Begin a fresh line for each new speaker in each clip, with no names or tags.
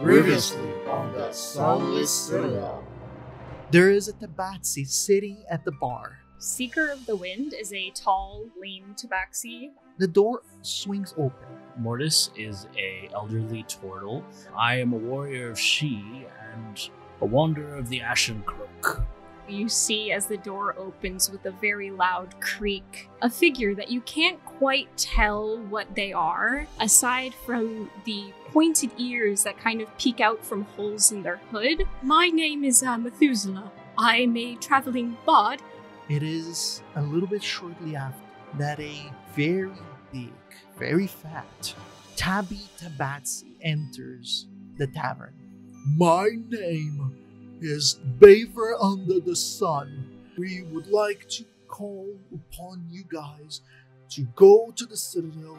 Previously on the Sunless Citadel.
There is a tabaxi sitting at the bar.
Seeker of the Wind is a tall, lean tabaxi.
The door swings open.
Mortis is a elderly turtle. I am a warrior of She and a wanderer of the Ashen Cloak.
You see as the door opens with a very loud creak, a figure that you can't quite tell what they are, aside from the pointed ears that kind of peek out from holes in their hood. My name is Methuselah. I'm a traveling bard.
It is a little bit shortly after that a very big, very fat tabby tabaxi enters the tavern. My name is Beaver Under the Sun. We would like to call upon you guys to go to the Citadel,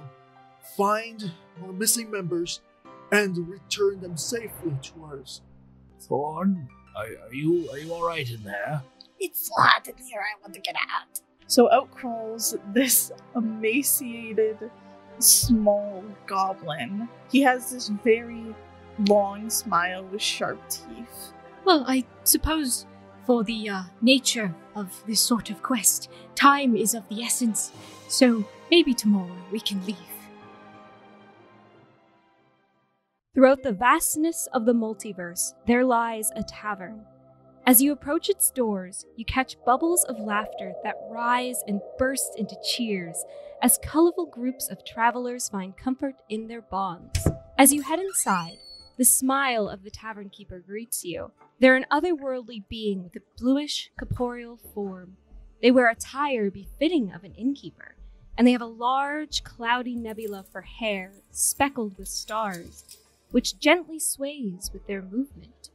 find our missing members, and return them safely to us.
Thorn, are you alright in there?
It's hot in here, I want to get out.
So out crawls this emaciated, small goblin. He has this very long smile with sharp teeth.
Well, I suppose for the nature of this sort of quest, time is of the essence, so maybe tomorrow we can leave.
Throughout the vastness of the multiverse, there lies a tavern. As you approach its doors, you catch bubbles of laughter that rise and burst into cheers as colorful groups of travelers find comfort in their bonds. As you head inside, the smile of the tavern keeper greets you. They're an otherworldly being with a bluish, corporeal form. They wear attire befitting of an innkeeper, and they have a large, cloudy nebula for hair speckled with stars, which gently sways with their movement.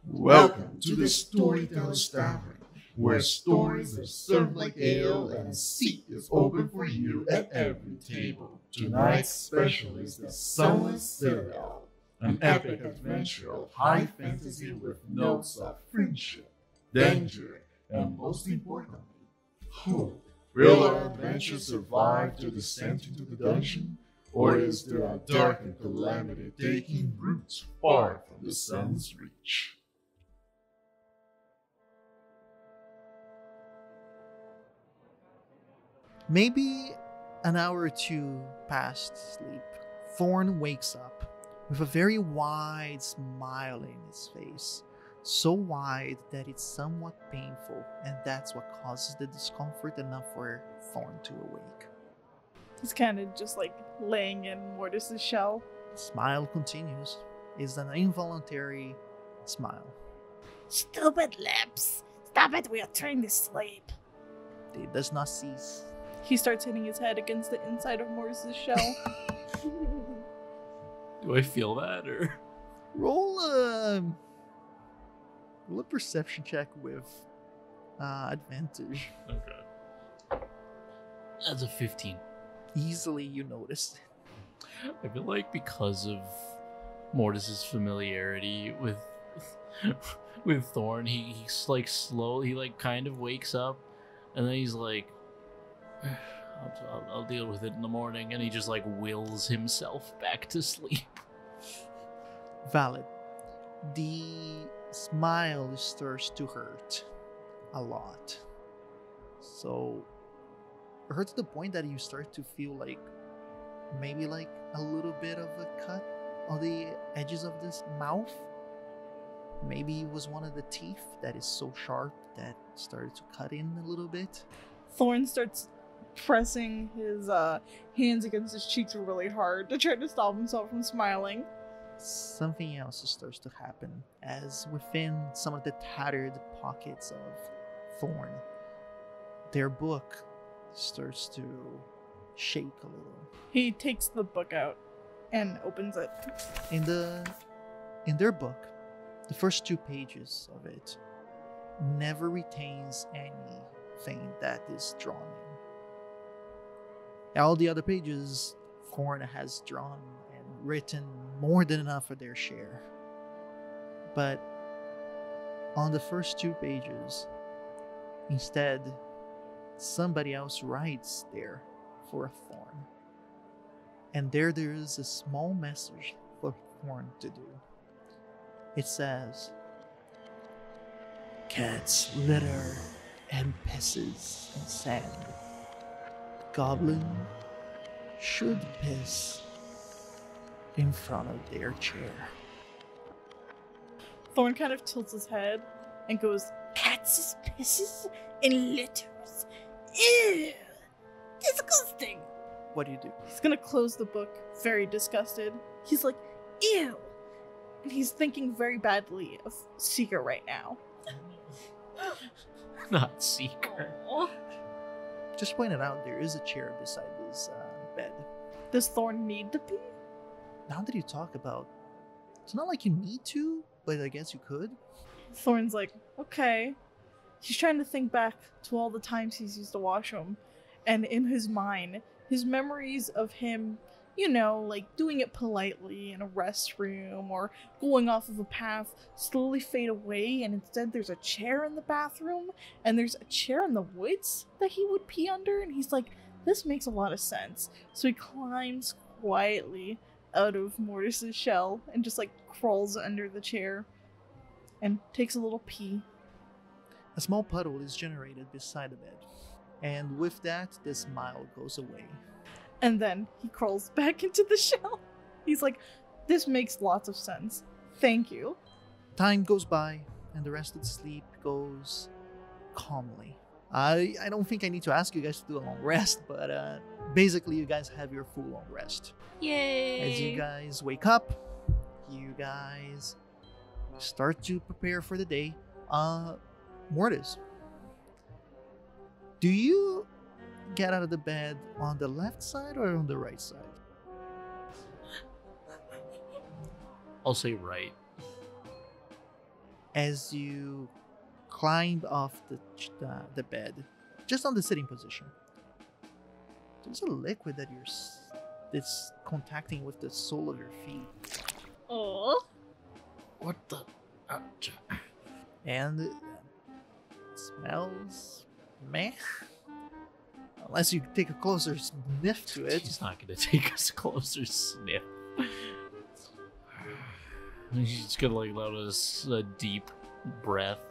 Welcome to the Storyteller's Tavern, where stories are served like ale and a seat is open for you at every table. Tonight's special is the Sunless Citadel, an epic adventure of high fantasy with notes of friendship, danger, and most importantly, hope. Will our adventure survive to descent into the dungeon, or is there a dark and calamity taking roots far from the sun's reach?
Maybe an hour or two past sleep, Thorn wakes up with a very wide smile in his face. So wide that it's somewhat painful, and that's what causes the discomfort enough for Thorn to awake.
He's kind of just like laying in Mortis's shell.
The smile continues. It's an involuntary smile.
Stupid lips! Stop it, we are trying to sleep.
It does not cease.
He starts hitting his head against the inside of Mortis's shell.
Do I feel that, or?
Roll a perception check with advantage.
Okay. That's a 15.
Easily you notice.
I feel like because of Mortis's familiarity with with Thorn, he's like slow. He like kind of wakes up, and then he's like, I'll deal with it in the morning, and he just like wills himself back to sleep.
Valid. The smile starts to hurt a lot. So it hurts to the point that you start to feel like maybe like a little bit of a cut on the edges of this mouth. Maybe it was one of the teeth that is so sharp that started to cut in a little bit.
Thorn starts pressing his hands against his cheeks really hard to try to stop himself from smiling.
Something else starts to happen as within some of the tattered pockets of Thorn, their book starts to shake a little.
He takes the book out and opens it.
In their book, the first 2 pages of it never retains anything that is drawn in. All the other pages, Thorn has drawn and written more than enough for their share. But on the first 2 pages, instead, somebody else writes there for Thorn. And there is a small message for Thorn to do. It says, "Cats litter and pisses and sand. Goblin should piss in front of their chair."
Thorn kind of tilts his head and goes, "Cats' pisses and litters? Ew! Disgusting!"
What do you do?
He's gonna close the book, very disgusted. He's like, "Ew!" And he's thinking very badly of Seeker right now.
Not Seeker.
Just pointed out, there is a chair beside this bed.
Does Thorn need to pee?
Now that you talk about, it's not like you need to, but I guess you could.
Thorn's like, okay. He's trying to think back to all the times he's used the washroom, and in his mind, his memories of him, you know, like doing it politely in a restroom or going off of a path slowly fade away, and instead there's a chair in the bathroom, and there's a chair in the woods that he would pee under, and he's like, this makes a lot of sense. So he climbs quietly out of Mortis's shell and just like crawls under the chair and takes a little pee.
A small puddle is generated beside the bed, and with that, the smile goes away.
And then he crawls back into the shell. He's like, this makes lots of sense. Thank you.
Time goes by, and the rest of the sleep goes calmly. I don't think I need to ask you guys to do a long rest, but basically you guys have your full long rest.
Yay!
As you guys wake up, you guys start to prepare for the day. Mortis, do you get out of the bed on the left side or on the right side?
I'll say right.
As you climb off the bed, just on the sitting position, there's a liquid that it's contacting with the sole of your feet.
Oh.
What the?
And it smells meh. Unless you take a closer sniff to it.
He's not going to take us a closer sniff. He's just going to like let us a deep breath.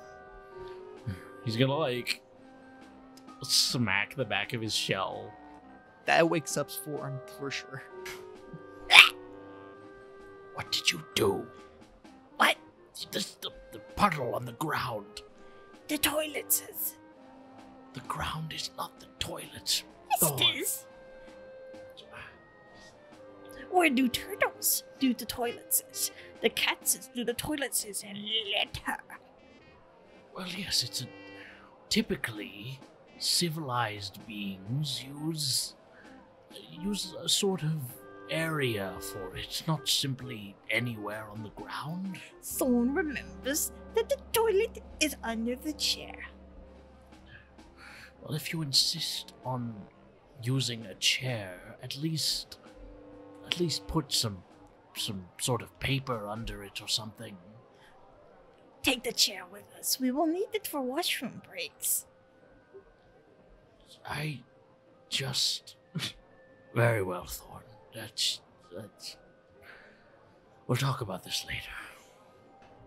He's going to like smack the back of his shell.
That wakes up Thorn for sure.
What did you do?
What?
The puddle on the ground.
The toilet says.
The ground is not the toilet.
Yes, it is. Where do turtles do the toilets? The cats do the toilets and litter.
Well, yes, it's typically civilized beings use a sort of area for it, not simply anywhere on the ground.
Thorn remembers that the toilet is under the chair.
Well, if you insist on using a chair, at least put some sort of paper under it or something.
Take the chair with us. We will need it for washroom breaks.
I just... Very well, Thorn. That's... We'll talk about this later.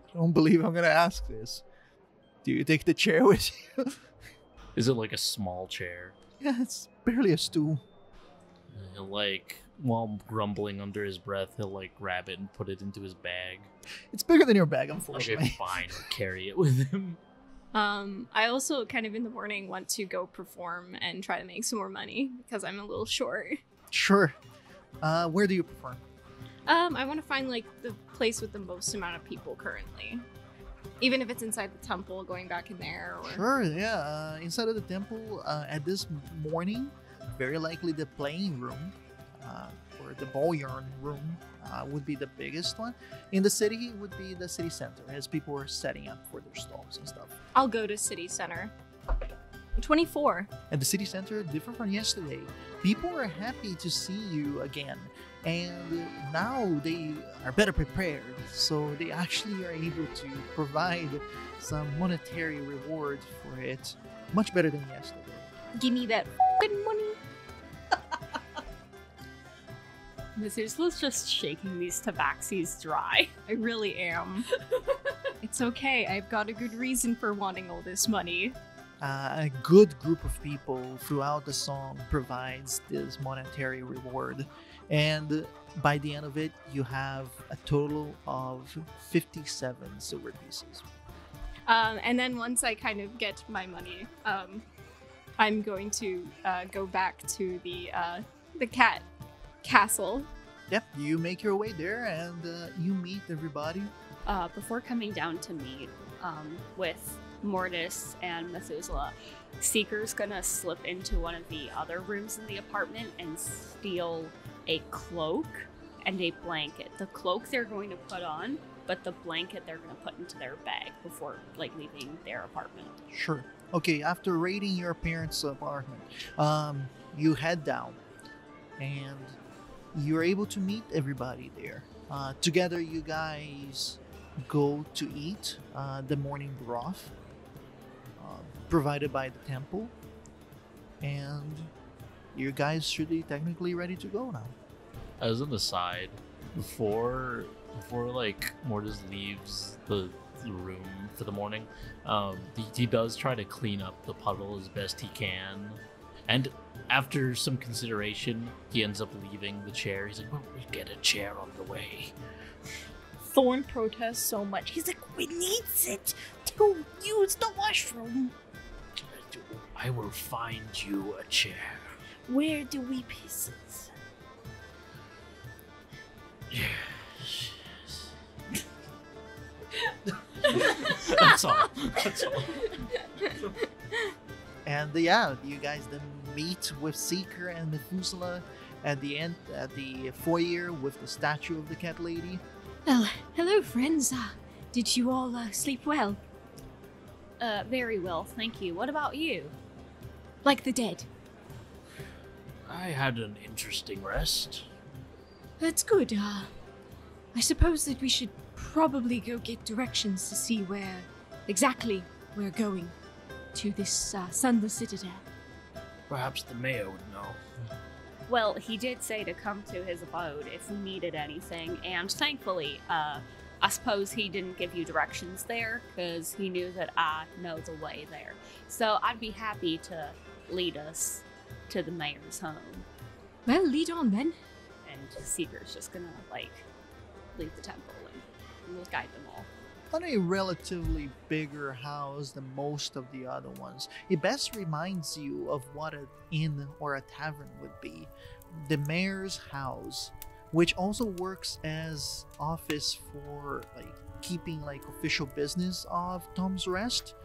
I don't believe I'm gonna ask this. Do you take the chair with you?
Is it like a small chair?
Yeah, it's barely a stool.
He'll like, while grumbling under his breath, he'll like grab it and put it into his bag.
It's bigger than your bag,
Like
unfortunately.
a fine or carry it with him.
I also kind of in the morning want to go perform and try to make some more money because I'm a little short.
Sure. Where do you perform?
I want to find like the place with the most amount of people currently. Even if it's inside the temple, going back in there. Or...
Sure, yeah. Inside of the temple, at this morning, very likely the playing room, or the ballroom room, would be the biggest one. In the city, it would be the city center, as people are setting up for their stalls and stuff.
I'll go to city center. 24.
At the city center, different from yesterday, people are happy to see you again. And now they are better prepared, so they actually are able to provide some monetary reward for it, much better than yesterday.
Give me that good money.
Methuselah's just shaking these tabaxis dry. I really am. It's okay, I've got a good reason for wanting all this money.
A good group of people throughout the song provides this monetary reward, and by the end of it, you have a total of 57 silver pieces.
And then once I kind of get my money, I'm going to go back to the cat castle.
Yep, you make your way there and you meet everybody.
Before coming down to meet with Mortis and Methuselah, Seeker's gonna slip into one of the other rooms in the apartment and steal a cloak and a blanket. The cloak they're going to put on, but the blanket they're going to put into their bag before leaving their apartment.
Sure. Okay, after raiding your parents' apartment, you head down and you're able to meet everybody there. Together, you guys go to eat the morning broth provided by the temple, and you guys should be technically ready to go now.
As an aside, before Mortis leaves the room for the morning, he does try to clean up the puddle as best he can, and after some consideration, he ends up leaving the chair. He's like, "Well, we get a chair on the way."
Thorn protests so much. He's like, we need it to use the washroom.
I will find you a chair.
Where do we piss it?
Yes. That's all. That's all.
And yeah, you guys then meet with Seeker and Methuselah at the end, at the foyer with the statue of the cat lady.
Well, hello, friends. Did you all sleep well?
Very well, thank you. What about you?
Like the dead?
I had an interesting rest.
That's good. I suppose that we should probably go get directions to see where exactly we're going to this Sunless Citadel.
Perhaps the mayor would know.
Well, he did say to come to his abode if we needed anything, and thankfully, I suppose he didn't give you directions there, because he knew that I know the way there. So I'd be happy to lead us to the mayor's home.
Well, lead on then.
And Seeker's just gonna, leave the temple and we'll guide them all.
On a relatively bigger house than most of the other ones, it best reminds you of what an inn or a tavern would be. The mayor's house, which also works as office for keeping official business of Tom's Rest,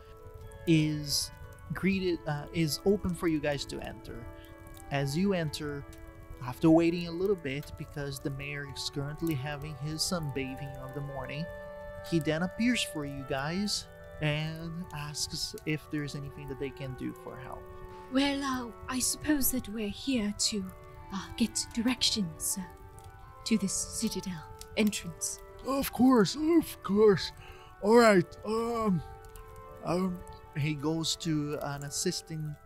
is open for you guys to enter. As you enter, after waiting a little bit because the mayor is currently having his sunbathing of the morning, he then appears for you guys and asks if there's anything that they can do for help.
Well, I suppose that we're here to get directions to this citadel entrance.
Of course. All right.
He goes to an assisting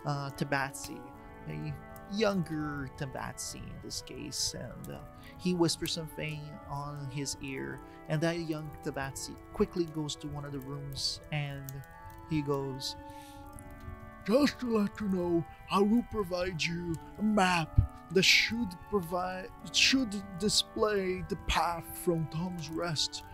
Tabaxi, a younger Tabaxi in this case, and he whispers something on his ear, and that young Tabaxi quickly goes to one of the rooms and he goes,
Just to let you know, I will provide you a map that should display the path from Tom's Rest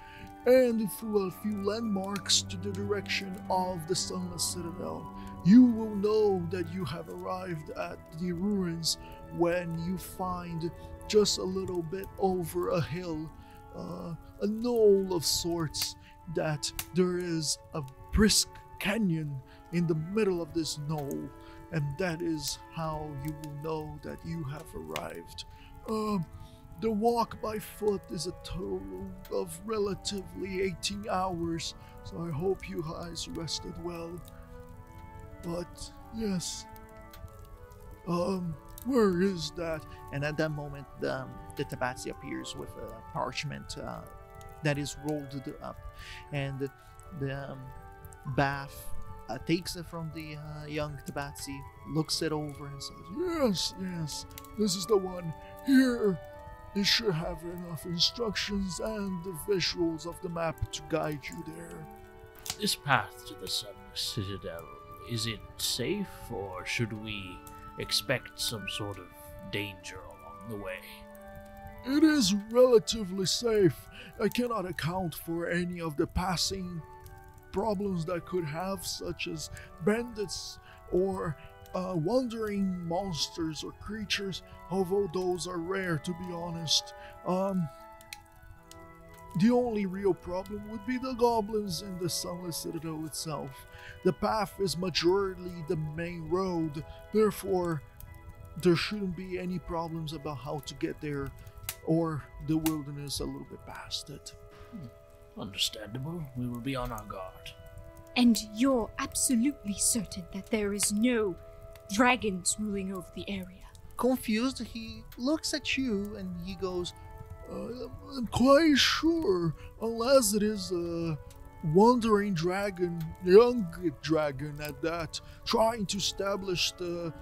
and through a few landmarks to the direction of the Sunless Citadel. You will know that you have arrived at the ruins when you find just a little bit over a hill, a knoll of sorts, that there is a brisk canyon in the middle of this knoll, and that is how you will know that you have arrived. The walk by foot is a total of relatively 18 hours, so I hope you guys rested well. But, yes. Where is that?
And at that moment, the Tabaxi appears with a parchment that is rolled up, and the Bath takes it from the young Tabaxi, looks it over, and says,
Yes, this is the one. Here, It should have enough instructions and the visuals of the map to guide you there.
This path to the Sunless Citadel, is it safe, or should we expect some sort of danger along the way?
It is relatively safe. I cannot account for any of the passing problems that could have, such as bandits or wandering monsters or creatures, although those are rare, to be honest. The only real problem would be the goblins in the Sunless Citadel itself. The path is majorly the main road, therefore there shouldn't be any problems about how to get there or the wilderness a little bit past it.
Understandable. We will be on our guard.
And you're absolutely certain that there is no dragons ruling over the area?
Confused, he looks at you and he goes,
I'm quite sure, unless it is a wandering dragon, young dragon at that, trying to establish their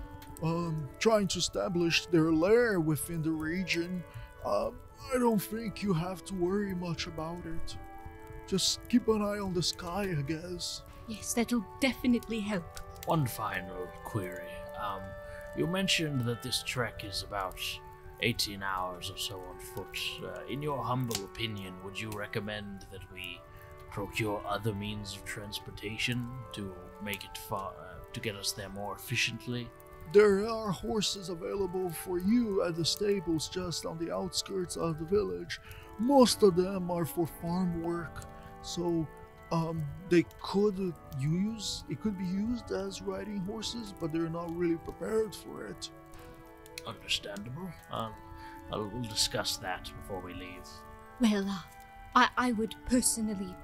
lair within the region. I don't think you have to worry much about it. Just keep an eye on the sky, I guess.
Yes, that'll definitely help.
One final query. You mentioned that this trek is about 18 hours or so on foot. In your humble opinion, would you recommend that we procure other means of transportation to make it to get us there more efficiently?
There are horses available for you at the stables just on the outskirts of the village. Most of them are for farm work, so it could be used as riding horses, but they're not really prepared for it.
Understandable. We'll discuss that before we leave.
Well, I would personally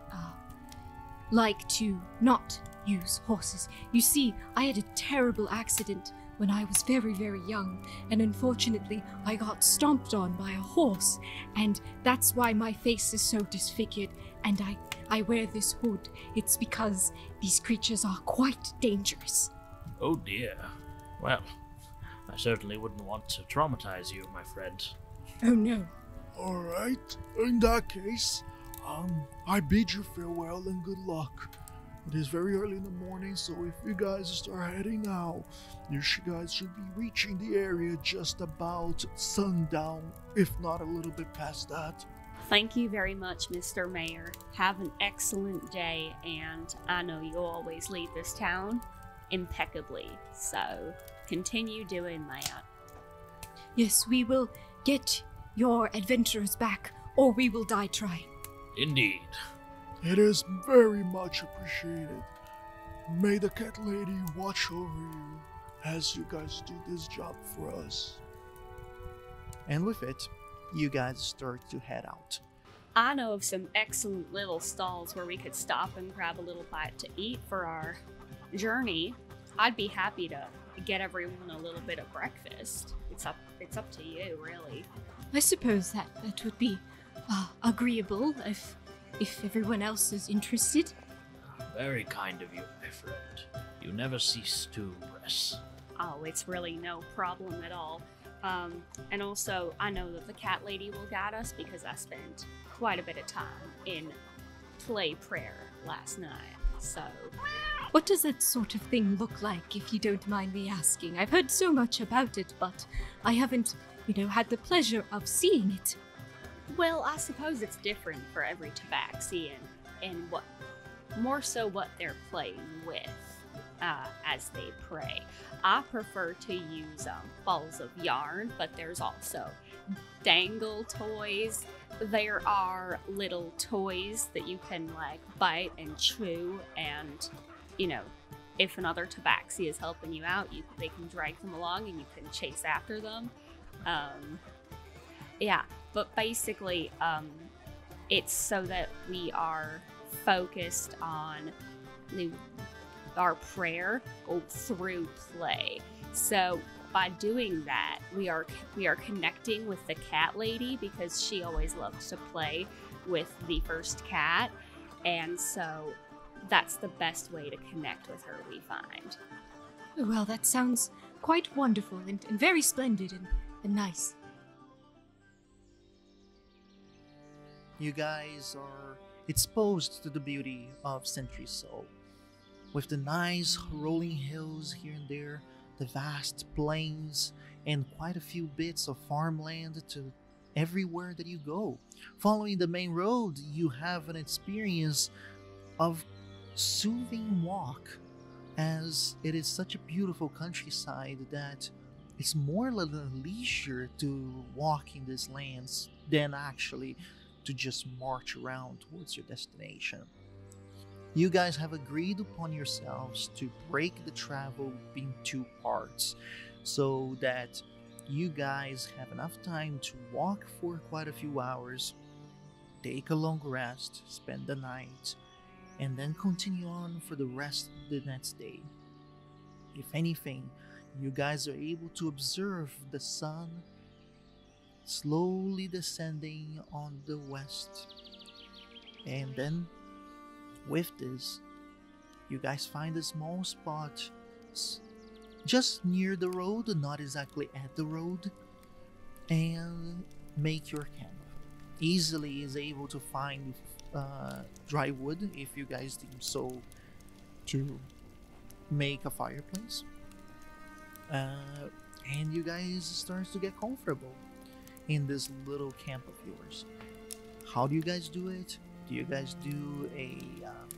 like to not use horses. You see, I had a terrible accident when I was very, very young, and unfortunately I got stomped on by a horse, and that's why my face is so disfigured, and I wear this hood. It's because these creatures are quite dangerous.
Oh dear. Well, I certainly wouldn't want to traumatize you, my friend.
Oh no.
Alright, in that case, I bid you farewell and good luck. It is very early in the morning, so if you guys start heading now, you guys should be reaching the area just about sundown, if not a little bit past that.
Thank you very much, Mr. Mayor. Have an excellent day, and I know you'll always lead this town impeccably, so continue doing that.
Yes, we will get your adventurers back, or we will die trying.
Indeed.
It is very much appreciated. May the cat lady watch over you as you guys do this job for us.
and with it, you guys start to head out.
I know of some excellent little stalls where we could stop and grab a little bite to eat for our journey. I'd be happy to get everyone a little bit of breakfast. It's up to you, really.
I suppose that would be agreeable if everyone else is interested.
Very kind of you, my friend. You never cease to impress.
Oh, it's really no problem at all. And also, I know that the cat lady will guide us because I spent quite a bit of time in play prayer last night, so...
What does that sort of thing look like, if you don't mind me asking? I've heard so much about it, but I haven't, had the pleasure of seeing it.
Well, I suppose it's different for every tabaxi and what they're playing with as they pray. I prefer to use balls of yarn, but there's also dangle toys. There are little toys that you can bite and chew, and if another tabaxi is helping you out, they can drag them along and you can chase after them. But basically, it's so that we are focused on our prayer through play. So by doing that, we are connecting with the cat lady because she always loves to play with the first cat, and so that's the best way to connect with her, we find.
Well, that sounds quite wonderful and very splendid and nice.
You guys are exposed to the beauty of Centri-Sul. With the nice rolling hills here and there, the vast plains, and quite a few bits of farmland to everywhere that you go. Following the main road, you have an experience of soothing walk, as it is such a beautiful countryside that it's more like a leisure to walk in these lands than actually to just march around towards your destination. You guys have agreed upon yourselves to break the travel in two parts so that you guys have enough time to walk for quite a few hours, take a long rest, spend the night, and then continue on for the rest of the next day. If anything, you guys are able to observe the sun slowly descending on the west. And then, with this, you guys find a small spot just near the road, not exactly at the road, and make your camp. Easily is able to find dry wood if you guys deem so to make a fireplace. And you guys start to get comfortable in this little camp of yours. How do you guys do it? Do you guys do a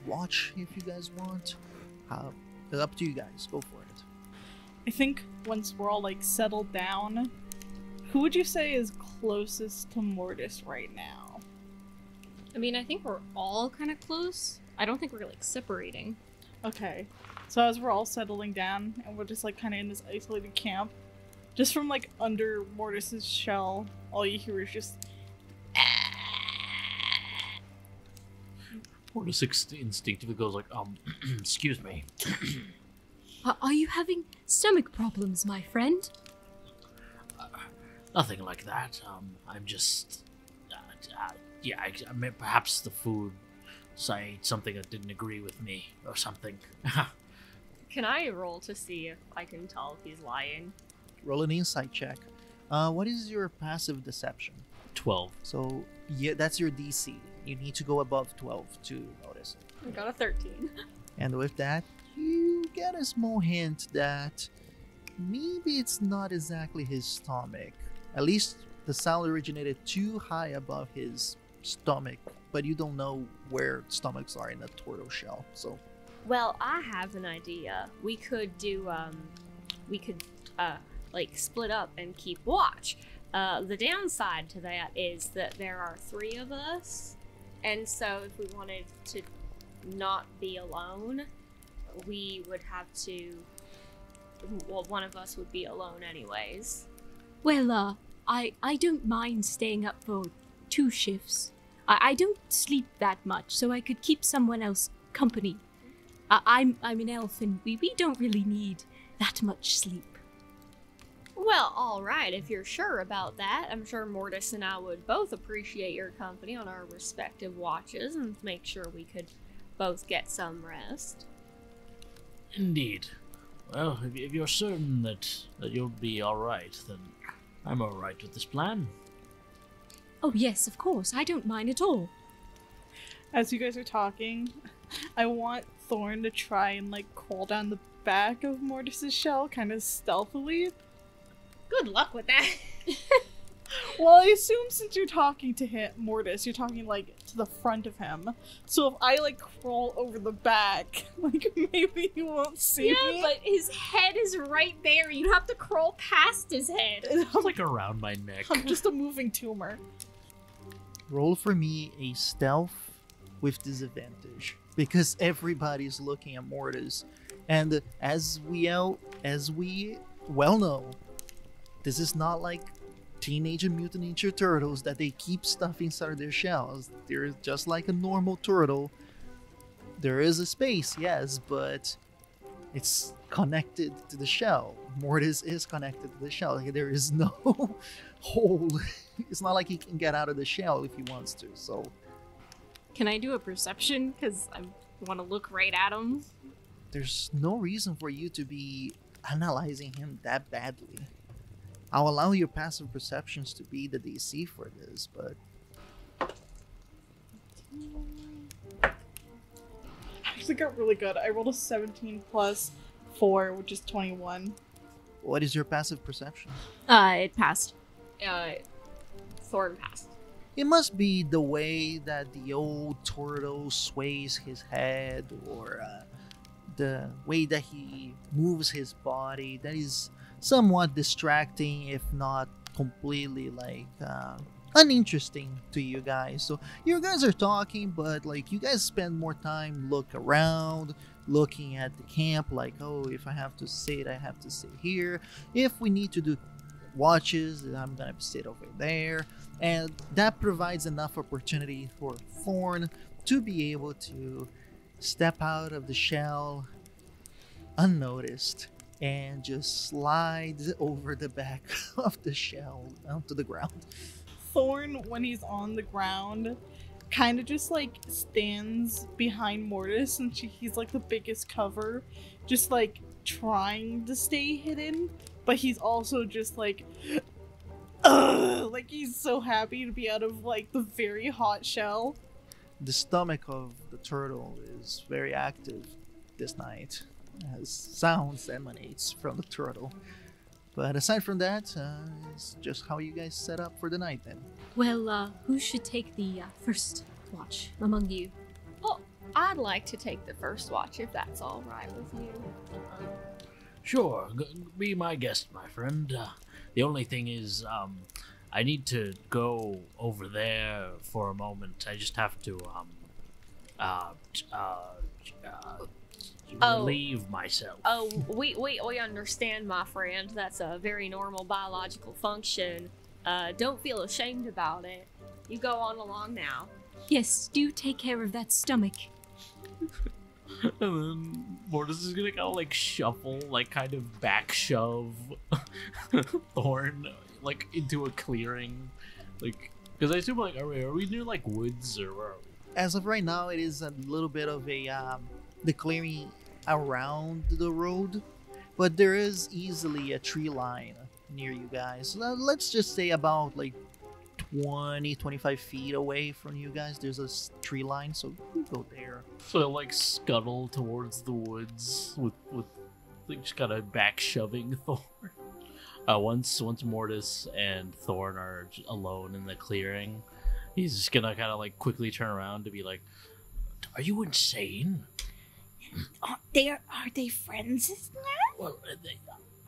watch if you guys want? It's up to you guys. Go for it.
I think once we're all like settled down, who would you say is closest to Mortis right now?
I mean, I think we're all kind of close. I don't think we're like separating.
Okay. So as we're all settling down and we're just like kind of in this isolated camp, just from like under Mortis's shell, all you hear is just
Mortis instinctively goes like, excuse me.
Are you having stomach problems, my friend?
Nothing like that. I'm just, I mean, perhaps the food. So I ate something that didn't agree with me, or something.
Can I roll to see if I can tell if he's lying?
Roll an insight check. What is your passive deception?
12.
So, yeah, that's your DC. You need to go above 12 to notice.
I got a 13.
And with that, you get a small hint that maybe it's not exactly his stomach. At least the sound originated too high above his stomach, but you don't know where stomachs are in a turtle shell, so...
Well, I have an idea. We could do, like, split up and keep watch. The downside to that is that there are 3 of us, and so if we wanted to not be alone, we would have to... Well, one of us would be alone anyways.
Well, I don't mind staying up for 2 shifts. I don't sleep that much, so I could keep someone else company. I'm an elf, and we don't really need that much sleep.
Well, alright, if you're sure about that, I'm sure Mortis and I would both appreciate your company on our respective watches and make sure we could both get some rest.
Indeed. Well, if you're certain that you'll be alright, then I'm alright with this plan.
Oh yes, of course, I don't mind at all.
As you guys are talking, I want Thorn to try and like crawl down the back of Mortis's shell kind of stealthily.
Good luck with that.
Well, I assume since you're talking to him, Mortis, you're talking like to the front of him. So if I like crawl over the back, like maybe he won't see me.
Yeah, but his head is right there. You'd have to crawl past his head.
It's like around my neck.
I'm just a moving tumor.
Roll for me a stealth with disadvantage, because everybody's looking at Mortis. And as we well know, this is not like Teenage Mutant Ninja Turtles that they keep stuff inside of their shells. They're just like a normal turtle. There is a space, yes, but it's connected to the shell. Mortis is connected to the shell. Like, there is no hole. It's not like he can get out of the shell if he wants to, so...
Can I do a perception? Because I want to look right at him.
There's no reason for you to be analyzing him that badly. I'll allow your passive perceptions to be the DC for this, but...
I actually got really good. I rolled a 17 plus 4, which is 21.
What is your passive perception?
It passed.
Thorn passed.
It must be the way that the old turtle sways his head, or the way that he moves his body, that is somewhat distracting, if not completely uninteresting to you guys. So you guys are talking, but you guys spend more time looking at the camp, oh, if I have to sit, I have to sit here. If we need to do watches, I'm gonna sit over there. And that provides enough opportunity for Thorn to be able to step out of the shell unnoticed and just slide over the back of the shell onto the ground.
Thorn, when he's on the ground, kind of just stands behind Mortis, and he's the biggest cover, just trying to stay hidden, but he's also just he's so happy to be out of the very hot shell.
The stomach of the turtle is very active this night, as sounds emanates from the turtle. But aside from that, it's just how you guys set up for the night then.
Well, who should take the first watch among you?
Oh, I'd like to take the first watch if that's all right with you.
Sure, be my guest, my friend. The only thing is, I need to go over there for a moment. I just have to, relieve myself.
Oh, we understand, my friend. That's a very normal biological function. Don't feel ashamed about it. You go on along now.
Yes, do take care of that stomach.
And then Mortis is gonna kind of shuffle, kind of back shove Thorn into a clearing, because I assume are we near woods or where are we?
As of right now, it is a little bit of a the clearing around the road, but there is easily a tree line near you guys. Let's just say about 20-25 feet away from you guys, there's a tree line, so we go there.
So I scuttle towards the woods with just kind of back shoving Thorn. Once Mortis and Thorn are alone in the clearing, he's just gonna kind of quickly turn around to be "Are you insane?
Are they friends now?
Well,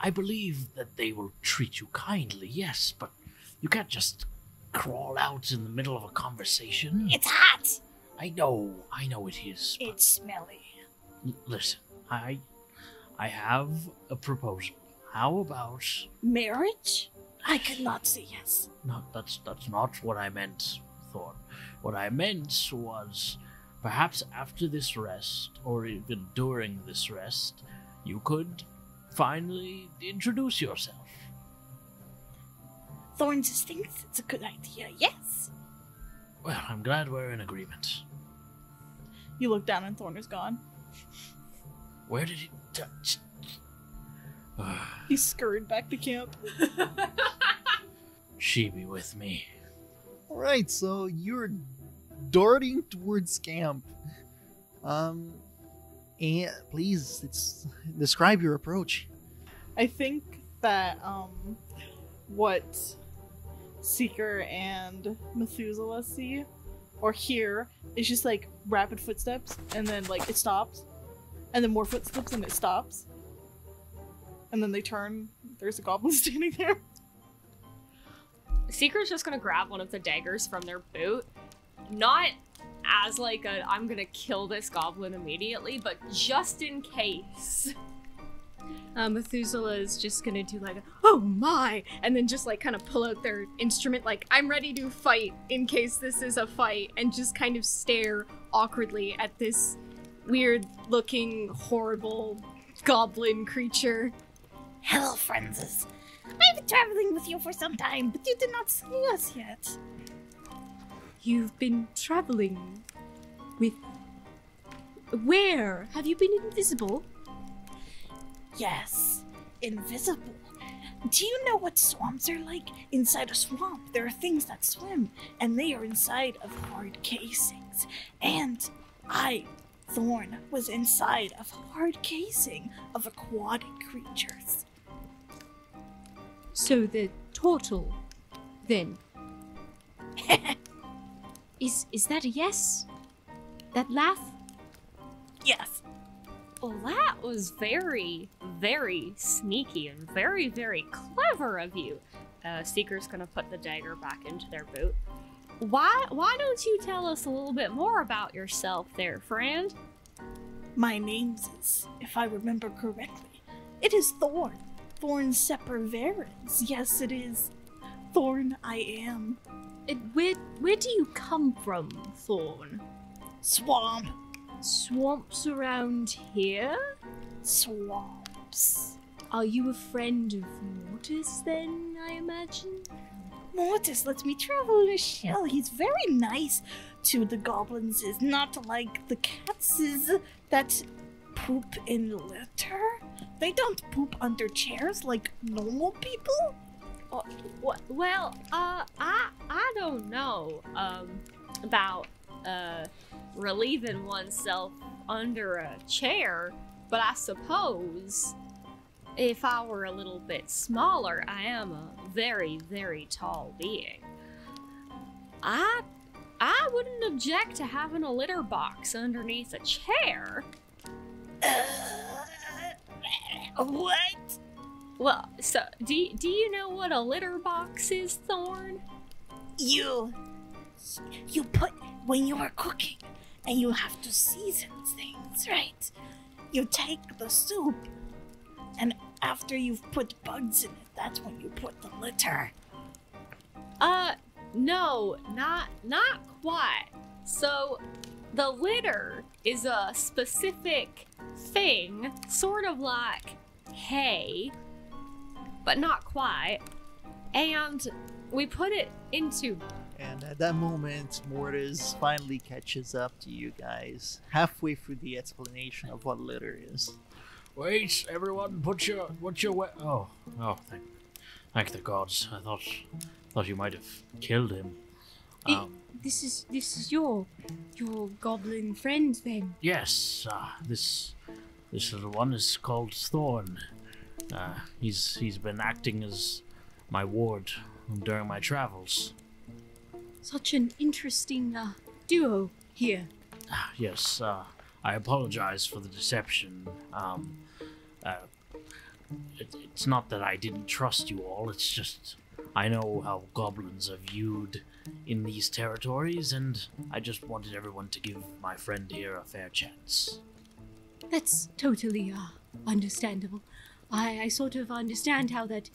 I believe that they will treat you kindly, yes, but you can't just crawl out in the middle of a conversation.
It's hot.
I know it is.
It's smelly.
Listen, I have a proposal. How about
Marriage? I could not say yes.
No, that's not what I meant, Thorn. What I meant was, perhaps after this rest, or even during this rest, you could finally introduce yourself.
Thorn just thinks it's a good idea, yes.
Well, I'm glad we're in agreement.
You look down and Thorn is gone.
Where did he touch?
He scurried back to camp.
She be with me.
Alright, so you're darting towards camp. And please, describe your approach.
I think that what Seeker and Methuselah see or hear is just rapid footsteps, and then it stops, and then more footsteps, and it stops, and then they turn. There's a goblin standing there.
Seeker's just gonna grab one of the daggers from their boot, not as I'm gonna kill this goblin immediately, but just in case.
Methuselah is just gonna do oh my, and then just kind of pull out their instrument, I'm ready to fight in case this is a fight, and just kind of stare awkwardly at this weird looking, horrible goblin creature.
Hello, friends. I've been traveling with you for some time, but you did not see us yet.
You've been traveling with... Where? Have you been invisible?
Yes, invisible.
Do you know what swamps are like? Inside a swamp, there are things that swim, and they are inside of hard casings. And I, Thorn, was inside of hard casing of aquatic creatures.
So the turtle, then. Is that a yes? That laugh?
Yes.
Well, that was very, very sneaky and very, very clever of you. Seeker's gonna put the dagger back into their boot. Why don't you tell us a little bit more about yourself there, friend?
My name is, if I remember correctly, it is Thorn. Thorn Seperverens. Yes, it is. Thorn I am.
Where do you come from, Thorn?
Swamp.
Swamps around here?
Swamps.
Are you a friend of Mortis then, I imagine?
Mortis lets me travel in a shell. He's very nice to the goblins, is not like the cats that poop in litter. They don't poop under chairs like normal people.
Well, I don't know about relieving oneself under a chair, but I suppose if I were a little bit smaller, I am a very, very tall being. I wouldn't object to having a litter box underneath a chair.
What?
Well, so do you know what a litter box is, Thorn?
You put when you are cooking and you have to season things, right? You take the soup and after you've put bugs in it, that's when you put the litter.
No, not quite. So the litter is a specific thing, sort of like hay, but not quite. And we put it into...
And at that moment, Mortis finally catches up to you guys, halfway through the explanation of what litter is.
Wait, everyone, put your oh, thank the gods. I thought you might have killed him.
This is your goblin friend then?
Yes, this little one is called Thorn. He's been acting as my ward during my travels.
Such an interesting duo here.
Yes, I apologize for the deception. It's not that I didn't trust you all, it's just I know how goblins are viewed in these territories, and I just wanted everyone to give my friend here a fair chance.
That's totally understandable. I sort of understand how that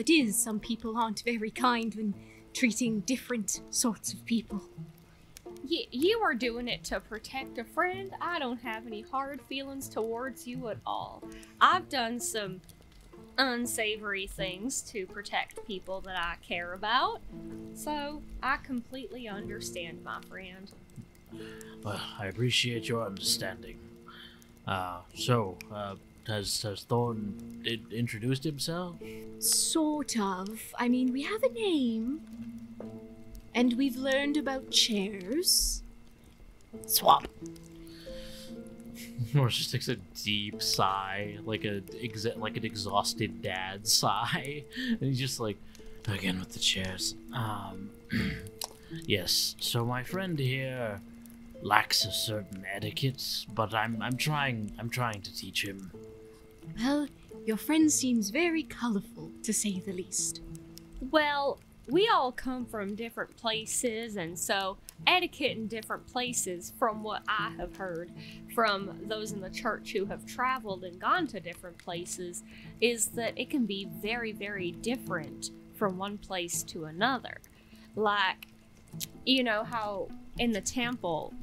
is. Some people aren't very kind when treating different sorts of people.
You are doing it to protect a friend. I don't have any hard feelings towards you at all. I've done some unsavory things to protect people that I care about, so I completely understand, my friend.
Well, I appreciate your understanding. Has Thorn introduced himself?
Sort of. I mean, we have a name. And we've learned about chairs.
Swamp.
Morris just takes a deep sigh, like an exhausted dad sigh, and he's just like, again with the chairs. Yes. So my friend here lacks a certain etiquette, but I'm trying to teach him.
Well, your friend seems very colorful, to say the least.
Well, we all come from different places, and so etiquette in different places, from what I have heard from those in the church who have traveled and gone to different places, is that it can be very, very different from one place to another. Like, you know how in the temple,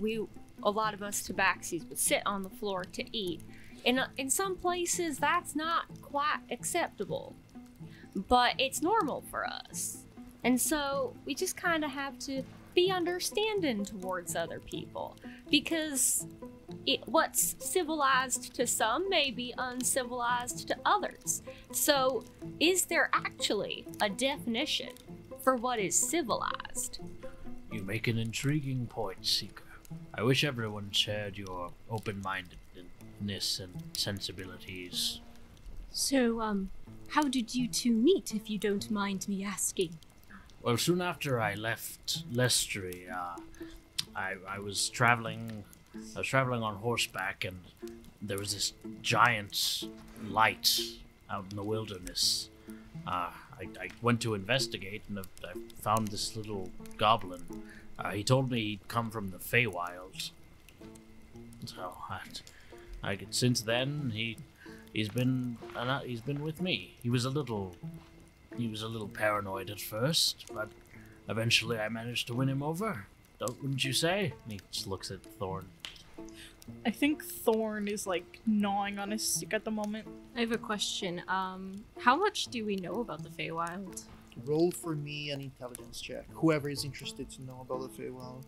a lot of us tabaxis would sit on the floor to eat. In some places, that's not quite acceptable, but it's normal for us. And so we just kind of have to be understanding towards other people, because what's civilized to some may be uncivilized to others. So, is there actually a definition for what is civilized?
You make an intriguing point, Seeker. I wish everyone shared your open-mindedness and sensibilities.
So, how did you two meet, if you don't mind me asking?
Well, soon after I left Lestry, I was traveling on horseback, and there was this giant light out in the wilderness. I went to investigate, and I found this little goblin. He told me he'd come from the Feywild. So, since then, he's been with me. He was a little paranoid at first, but eventually I managed to win him over. Wouldn't you say? And he just looks at Thorn.
I think Thorn is like gnawing on his stick at the moment.
I have a question. How much do we know about the Feywild?
Roll for me an intelligence check. Whoever is interested to know about the Feywild.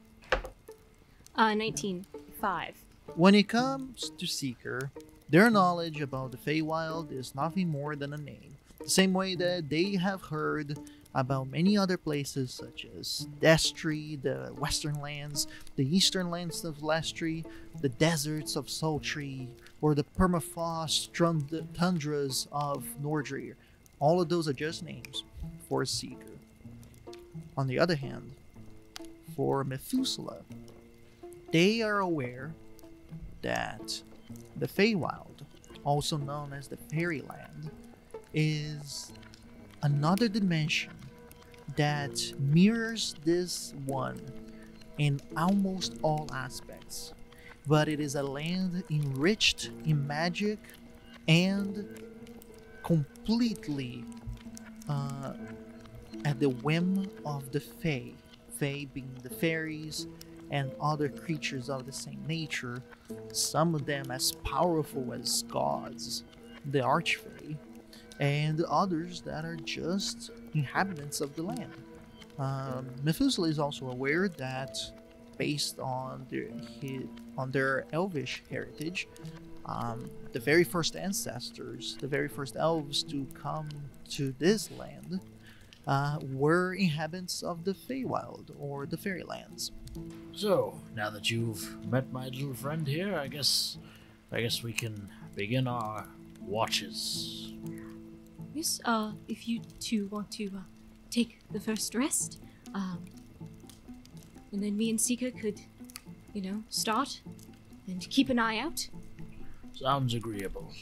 19.
5.
When it comes to Seeker, their knowledge about the Feywild is nothing more than a name. The same way that they have heard about many other places such as Destry, the western lands, the eastern lands of Lestry, the deserts of Sultry, or the permafrost tundras of Nordrir. All of those are just names for a Seeker. On the other hand, for Methuselah, they are aware that the Feywild, also known as the Fairyland, is another dimension that mirrors this one in almost all aspects, but it is a land enriched in magic and completely at the whim of the Fae. Fae being the fairies and other creatures of the same nature, some of them as powerful as gods, the Archfey, and others that are just inhabitants of the land. Methuselah is also aware that, based on their elvish heritage, the very first ancestors, the very first elves to come to this land, were inhabitants of the Feywild, or the Fairylands.
So, now that you've met my little friend here, I guess we can begin our watches.
Yes, if you two want to take the first rest, and then me and Seeker could, start and keep an eye out.
Sounds agreeable.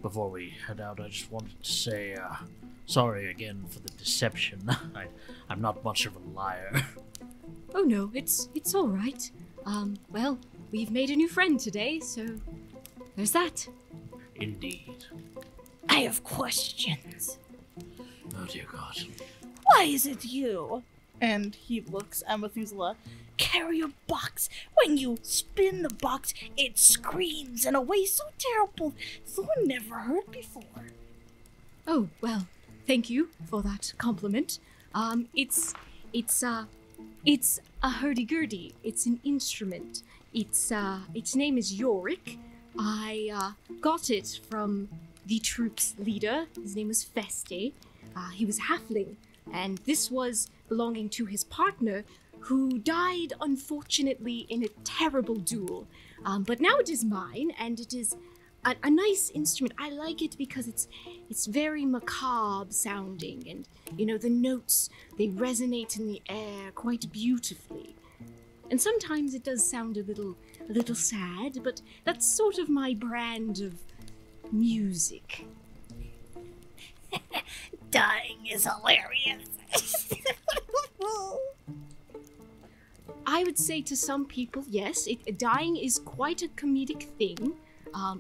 Before we head out, I just wanted to say, sorry again for the deception. I'm not much of a liar.
Oh no, it's all right. Well, we've made a new friend today, so there's that.
Indeed.
I have questions.
Oh dear God.
Why is it you
And he looks at Methuselah.
carry a box? When you spin the box, it screams in a way so terrible Thorn never heard before.
Oh, well, thank you for that compliment. It's a hurdy-gurdy. It's an instrument. Its name is Yorick. I got it from the troop's leader. His name was Feste. He was halfling, and this was belonging to his partner, who died unfortunately in a terrible duel. But now it is mine, and it is a nice instrument. I like it because it's very macabre sounding, and the notes, they resonate in the air quite beautifully. And sometimes it does sound a little sad, but that's sort of my brand of music.
Dying is hilarious.
I would say to some people, yes, dying is quite a comedic thing,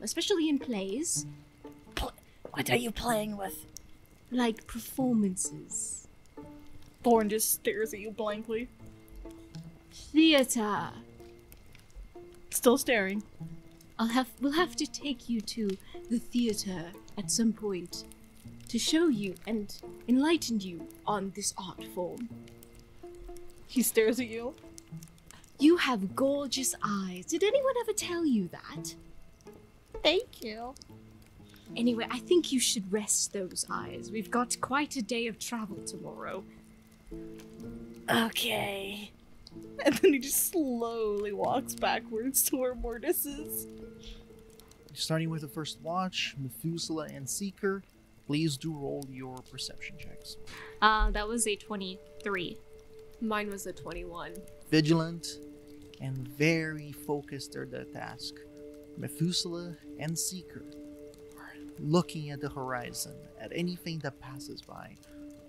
especially in plays.
What are you playing with?
Like performances.
Thorn just stares at you blankly.
Theater.
Still staring.
We'll have to take you to the theater at some point to show you and enlighten you on this art form.
He stares at you.
You have gorgeous eyes. Did anyone ever tell you that?
Thank you.
Anyway, I think you should rest those eyes. We've got quite a day of travel tomorrow.
Okay. And then he just slowly walks backwards to where Mortis is.
Starting with the first watch, Methuselah and Seeker, please do roll your perception checks.
That was a 23.
Mine was a 21.
Vigilant and very focused are the task. Methuselah and Seeker are looking at the horizon, at anything that passes by.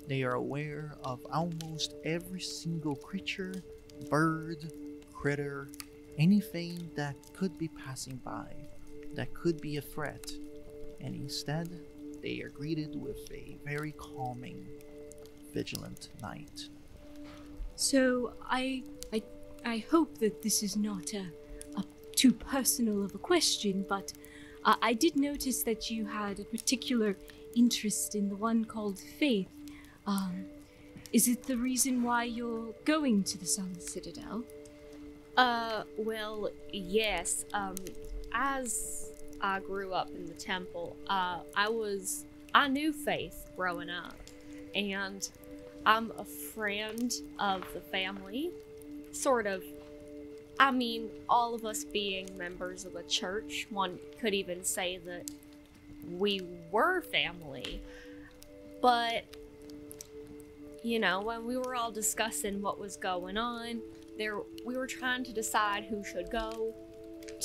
They are aware of almost every single creature, bird, critter, anything that could be passing by, that could be a threat. And instead, they are greeted with a very calming, vigilant night.
So, I hope that this is not a too personal of a question, but I did notice that you had a particular interest in the one called Faith. Is it the reason why you're going to the Sunless Citadel?
Well, yes. As I grew up in the temple, I knew Faith growing up, and I'm a friend of the family, sort of. I mean, all of us being members of a church, one could even say that we were family. But, you know, when we were all discussing what was going on, we were trying to decide who should go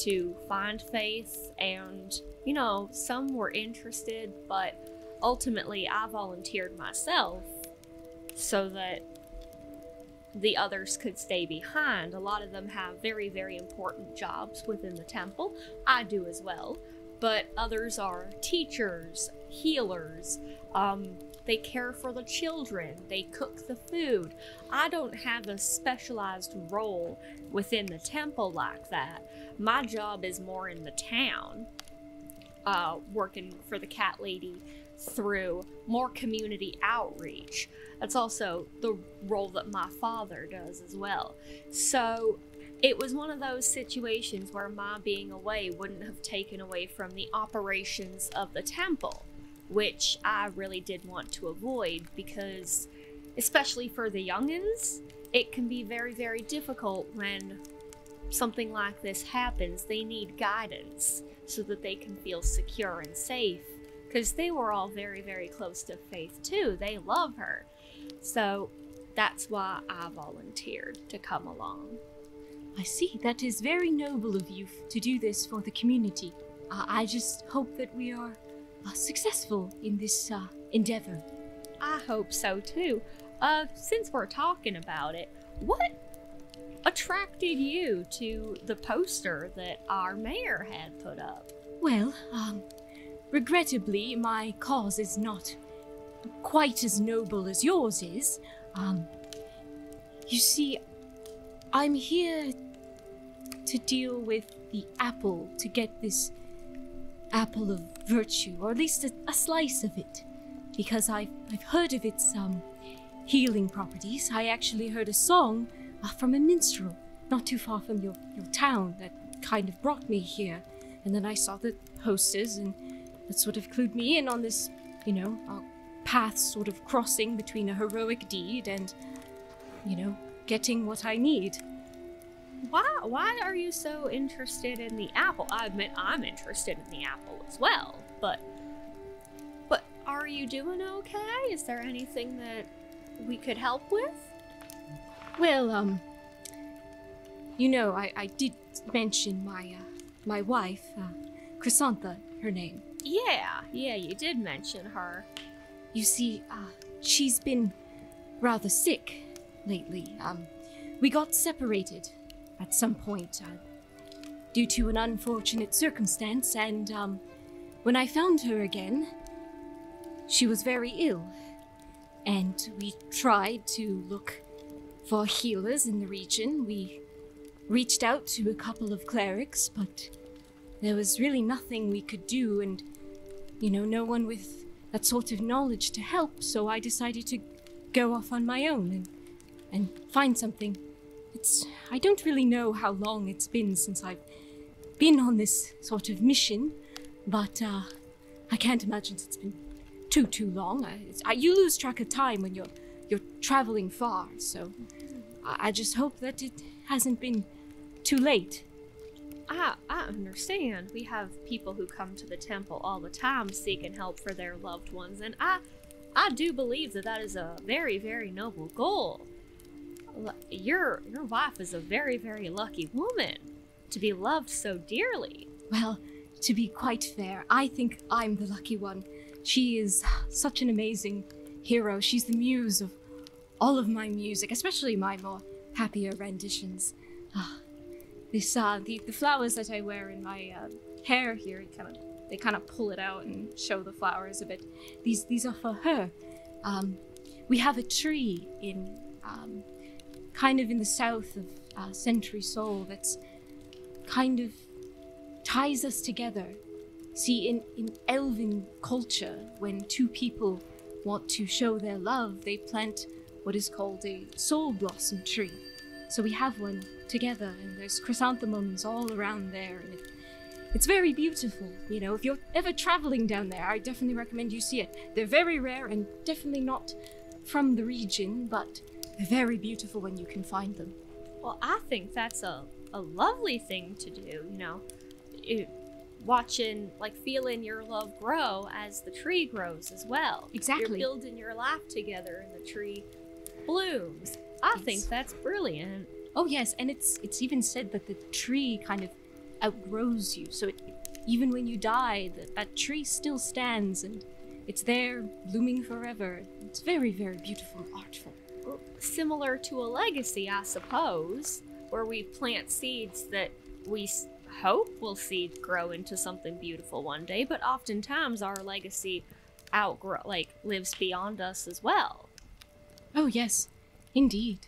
to find Faith, and, you know, some were interested, but ultimately I volunteered myself so that the others could stay behind. A lot of them have very, very important jobs within the temple. I do as well. But others are teachers, healers, they care for the children, they cook the food. I don't have a specialized role within the temple like that. My job is more in the town, working for the cat lady through more community outreach. That's also the role that my father does as well. So it was one of those situations where my being away wouldn't have taken away from the operations of the temple, which I really did want to avoid because, especially for the youngins, it can be very, very difficult when something like this happens. They need guidance so that they can feel secure and safe, because they were all very, very close to Faith too. They love her. So that's why I volunteered to come along.
I see. That is very noble of you to do this for the community. I just hope that we are successful in this endeavor.
I hope so too. Since we're talking about it, what attracted you to the poster that our mayor had put up?
Well, regrettably, my cause is not quite as noble as yours is. You see, I'm here to deal with the apple, to get this apple of virtue, or at least a slice of it, because I've heard of its healing properties. I actually heard a song from a minstrel not too far from your town that kind of brought me here, and then I saw the posters, and that sort of clued me in on this, you know, path sort of crossing between a heroic deed and, you know, getting what I need.
Why are you so interested in the apple? I admit I'm interested in the apple as well, but are you doing okay? Is there anything that we could help with?
Well, you know, I did mention my wife, Chrysantha, her name.
Yeah, you did mention her.
You see, she's been rather sick lately. We got separated at some point due to an unfortunate circumstance, and when I found her again, she was very ill, and we tried to look for healers in the region. We reached out to a couple of clerics, but there was really nothing we could do, and, you know, no one with that sort of knowledge to help, so I decided to go off on my own and find something.
I don't really know how long it's been since I've been on this sort of mission, but I can't imagine it's been too long. You lose track of time when you're traveling far, so I just hope that it hasn't been too late.
I understand. We have people who come to the temple all the time seeking help for their loved ones, and I do believe that is a very, very noble goal. Your wife is a very, very lucky woman to be loved so dearly.
Well, to be quite fair, I think I'm the lucky one. She is such an amazing hero. She's the muse of all of my music, especially my more happier renditions. The flowers that I wear in my hair here, they kind of pull it out and show the flowers a bit. These are for her. We have a tree in kind of in the south of Centri-Sul that's kind of ties us together. See, in elven culture, when two people want to show their love, they plant what is called a soul blossom tree. So we have one together, and there's chrysanthemums all around there, and it's very beautiful. You know, if you're ever traveling down there, I definitely recommend you see it. They're very rare and definitely not from the region, but they're very beautiful when you can find them.
Well, I think that's a lovely thing to do, you know. Watching, like, feeling your love grow as the tree grows as well.
Exactly.
You're building your life together and the tree blooms. I think that's brilliant.
Oh yes, and it's even said that the tree kind of outgrows you. So even when you die, that tree still stands and it's there blooming forever. It's very, very beautiful and artful.
Similar to a legacy, I suppose, where we plant seeds that we hope will see grow into something beautiful one day, but oftentimes our legacy lives beyond us as well.
Oh yes, indeed.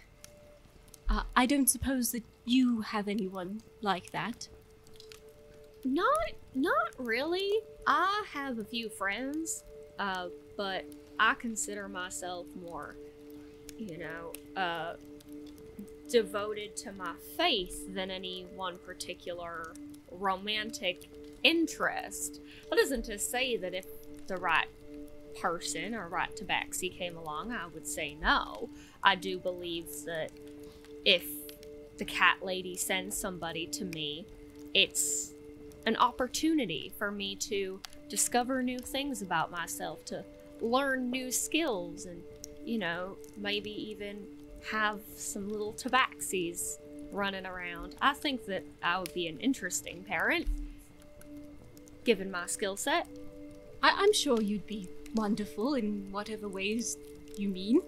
I don't suppose that you have anyone like that.
Not really. I have a few friends, but I consider myself more, devoted to my faith than any one particular romantic interest. That isn't to say that if the right person or right tabaxi came along, I would say no. I do believe that if the cat lady sends somebody to me, it's an opportunity for me to discover new things about myself, to learn new skills, and, maybe even have some little tabaxis running around. I think that I would be an interesting parent, given my skill set.
I'm sure you'd be wonderful in whatever ways you mean.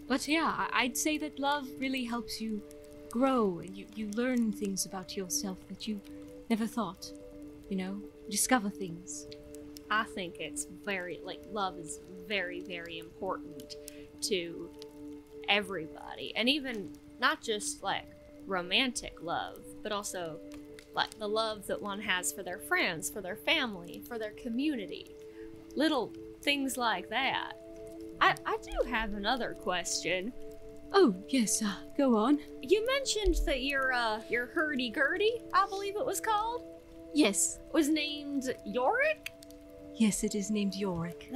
But yeah, I'd say that love really helps you grow, and you learn things about yourself that you never thought, discover things.
I think it's love is very, very important to everybody, and even not just romantic love, but also the love that one has for their friends, for their family, for their community, little things like that. I do have another question.
Oh yes, go on.
You mentioned that your hurdy-gurdy, I believe it was called,
yes,
was named Yorick?
Yes, it is named Yorick.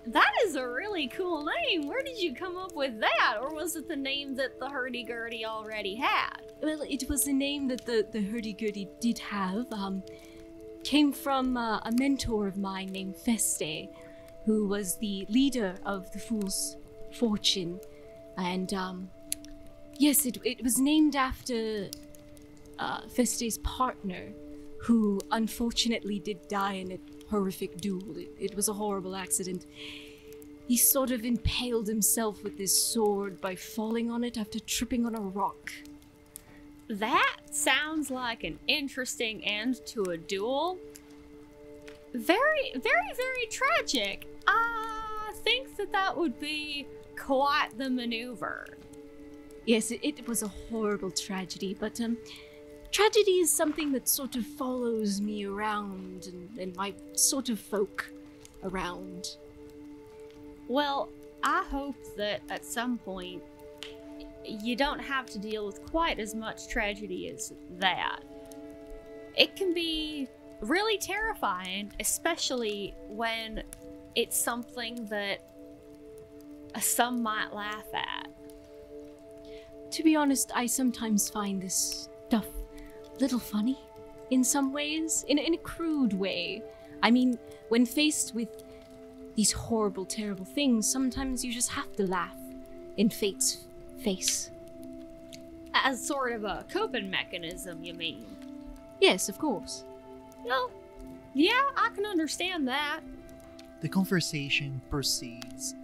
That is a really cool name. Where did you come up with that? Or was it the name that the hurdy-gurdy already had?
Well, it was a name that the hurdy-gurdy did have. Came from a mentor of mine named Feste, who was the leader of the Fool's Fortune. And, yes, it was named after Feste's partner, who unfortunately did die in a horrific duel. It was a horrible accident. He sort of impaled himself with his sword by falling on it after tripping on a rock.
That sounds like an interesting end to a duel. Very, very, very tragic. I think that would be quite the maneuver.
Yes, it was a horrible tragedy, but tragedy is something that sort of follows me around and my sort of folk around.
Well, I hope that at some point you don't have to deal with quite as much tragedy as that. It can be really terrifying, especially when it's something that some might laugh at.
To be honest, I sometimes find this stuff a little funny in some ways, in a crude way. I mean, when faced with these horrible, terrible things, sometimes you just have to laugh in fate's face.
As sort of a coping mechanism, you mean?
Yes, of course.
Well, yeah, I can understand that.
The conversation proceeds,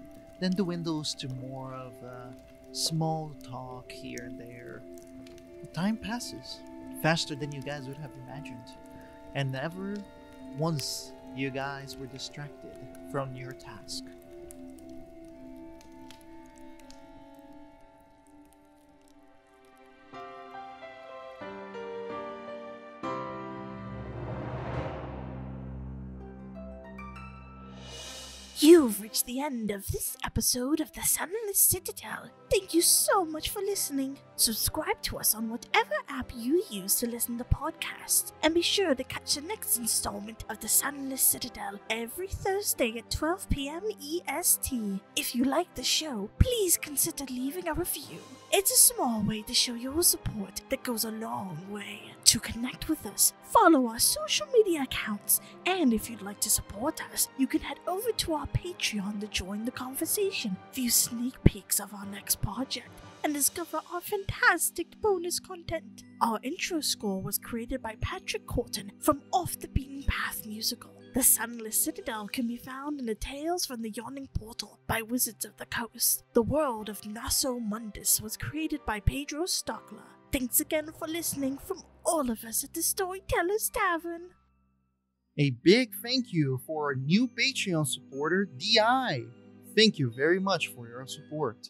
then dwindles to more of a small talk here and there. Time passes faster than you guys would have imagined, and never once you guys were distracted from your task.
You've reached the end of this episode of the Sunless Citadel. Thank you so much for listening. Subscribe to us on whatever app you use to listen to podcasts, and be sure to catch the next installment of the Sunless Citadel every Thursday at 12 p.m. EST. If you like the show, please consider leaving a review. It's a small way to show your support that goes a long way. To connect with us, follow our social media accounts, and if you'd like to support us, you can head over to our Patreon to join the conversation, view sneak peeks of our next project, and discover our fantastic bonus content. Our intro score was created by Patrick Corton from Off the Beaten Path musical. The Sunless Citadel can be found in the Tales from the Yawning Portal by Wizards of the Coast. The world of Nosso Mondus was created by Pedro Stockler. Thanks again for listening from all of us at the Storyteller's Tavern.
A big thank you for our new Patreon supporter, DI. Thank you very much for your support.